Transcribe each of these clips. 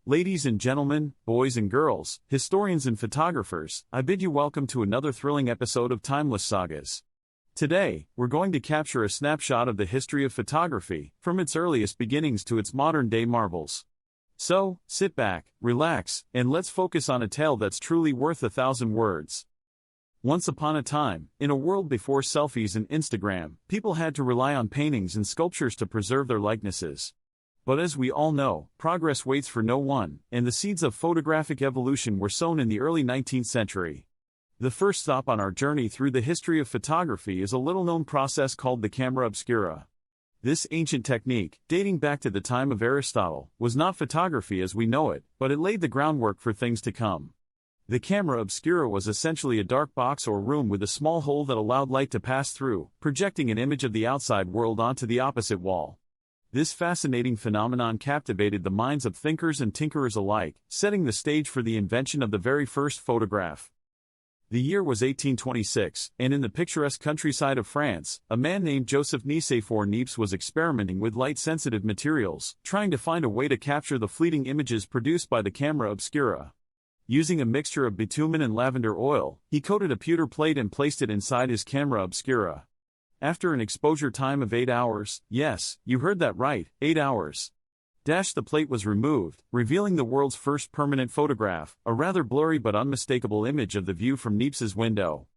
Ladies and gentlemen, boys and girls, historians and photographers, I bid you welcome to another thrilling episode of Timeless Sagas. Today, we're going to capture a snapshot of the history of photography, from its earliest beginnings to its modern-day marvels. So, sit back, relax, and let's focus on a tale that's truly worth 1,000 words. Once upon a time, in a world before selfies and Instagram, people had to rely on paintings and sculptures to preserve their likenesses. But as we all know, progress waits for no one, and the seeds of photographic evolution were sown in the early 19th century. The first stop on our journey through the history of photography is a little-known process called the camera obscura. This ancient technique, dating back to the time of Aristotle, was not photography as we know it, but it laid the groundwork for things to come. The camera obscura was essentially a dark box or room with a small hole that allowed light to pass through, projecting an image of the outside world onto the opposite wall. This fascinating phenomenon captivated the minds of thinkers and tinkerers alike, setting the stage for the invention of the very first photograph. The year was 1826, and in the picturesque countryside of France, a man named Joseph Nicephore Niepce was experimenting with light-sensitive materials, trying to find a way to capture the fleeting images produced by the camera obscura. Using a mixture of bitumen and lavender oil, he coated a pewter plate and placed it inside his camera obscura. After an exposure time of 8 hours, yes, you heard that right, 8 hours. The plate was removed, revealing the world's first permanent photograph, a rather blurry but unmistakable image of the view from Niepce's window.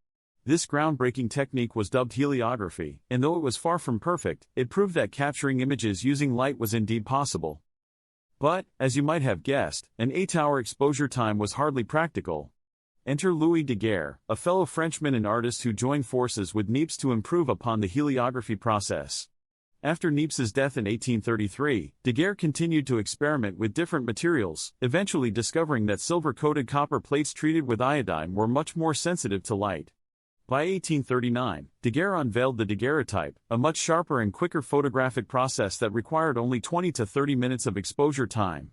This groundbreaking technique was dubbed heliography, and though it was far from perfect, it proved that capturing images using light was indeed possible. But, as you might have guessed, an 8-hour exposure time was hardly practical. Enter Louis Daguerre, a fellow Frenchman and artist who joined forces with Niepce to improve upon the heliography process. After Niepce's death in 1833, Daguerre continued to experiment with different materials, eventually discovering that silver-coated copper plates treated with iodine were much more sensitive to light. By 1839, Daguerre unveiled the daguerreotype, a much sharper and quicker photographic process that required only 20 to 30 minutes of exposure time.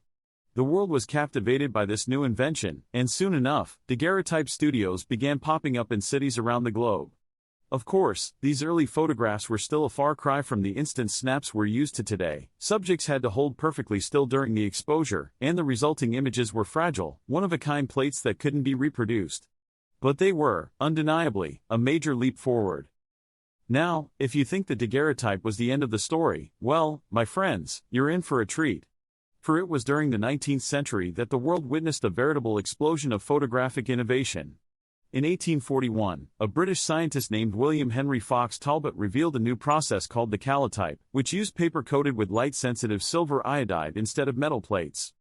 The world was captivated by this new invention, and soon enough, daguerreotype studios began popping up in cities around the globe. Of course, these early photographs were still a far cry from the instant snaps we're used to today. Subjects had to hold perfectly still during the exposure, and the resulting images were fragile, one-of-a-kind plates that couldn't be reproduced. But they were, undeniably, a major leap forward. Now, if you think the daguerreotype was the end of the story, well, my friends, you're in for a treat. For it was during the 19th century that the world witnessed a veritable explosion of photographic innovation. In 1841, a British scientist named William Henry Fox Talbot revealed a new process called the calotype, which used paper coated with light-sensitive silver iodide instead of metal plates.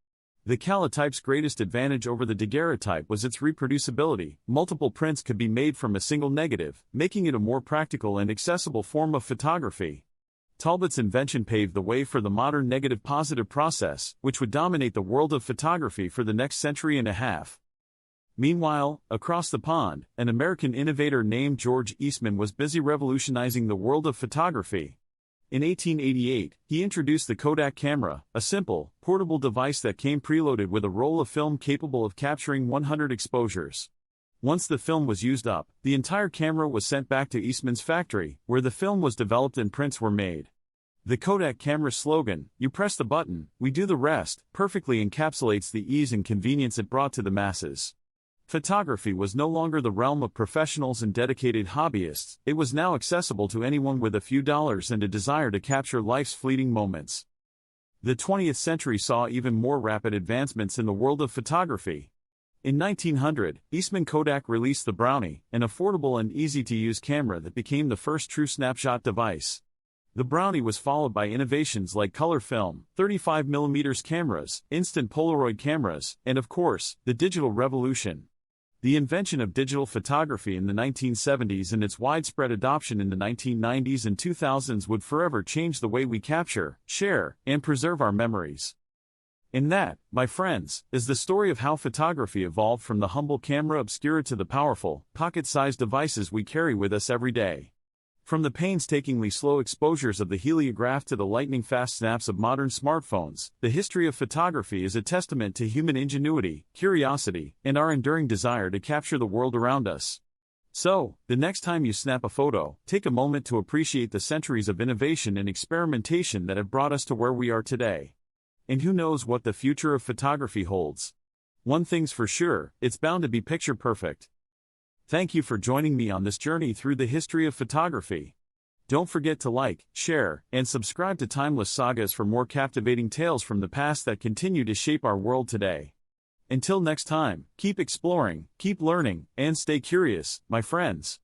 The calotype's greatest advantage over the daguerreotype was its reproducibility. Multiple prints could be made from a single negative, making it a more practical and accessible form of photography. Talbot's invention paved the way for the modern negative-positive process, which would dominate the world of photography for the next century and a half. Meanwhile, across the pond, an American innovator named George Eastman was busy revolutionizing the world of photography. In 1888, he introduced the Kodak camera, a simple, portable device that came preloaded with a roll of film capable of capturing 100 exposures. Once the film was used up, the entire camera was sent back to Eastman's factory, where the film was developed and prints were made. The Kodak camera's slogan, "You press the button, we do the rest," perfectly encapsulates the ease and convenience it brought to the masses. Photography was no longer the realm of professionals and dedicated hobbyists, it was now accessible to anyone with a few dollars and a desire to capture life's fleeting moments. The 20th century saw even more rapid advancements in the world of photography. In 1900, Eastman Kodak released the Brownie, an affordable and easy-to-use camera that became the first true snapshot device. The Brownie was followed by innovations like color film, 35mm cameras, instant Polaroid cameras, and of course, the digital revolution. The invention of digital photography in the 1970s and its widespread adoption in the 1990s and 2000s would forever change the way we capture, share, and preserve our memories. And that, my friends, is the story of how photography evolved from the humble camera obscura to the powerful, pocket-sized devices we carry with us every day. From the painstakingly slow exposures of the heliograph to the lightning-fast snaps of modern smartphones, the history of photography is a testament to human ingenuity, curiosity, and our enduring desire to capture the world around us. So, the next time you snap a photo, take a moment to appreciate the centuries of innovation and experimentation that have brought us to where we are today. and who knows what the future of photography holds. One thing's for sure, it's bound to be picture perfect. Thank you for joining me on this journey through the history of photography. Don't forget to like, share, and subscribe to Timeless Sagas for more captivating tales from the past that continue to shape our world today. Until next time, keep exploring, keep learning, and stay curious, my friends.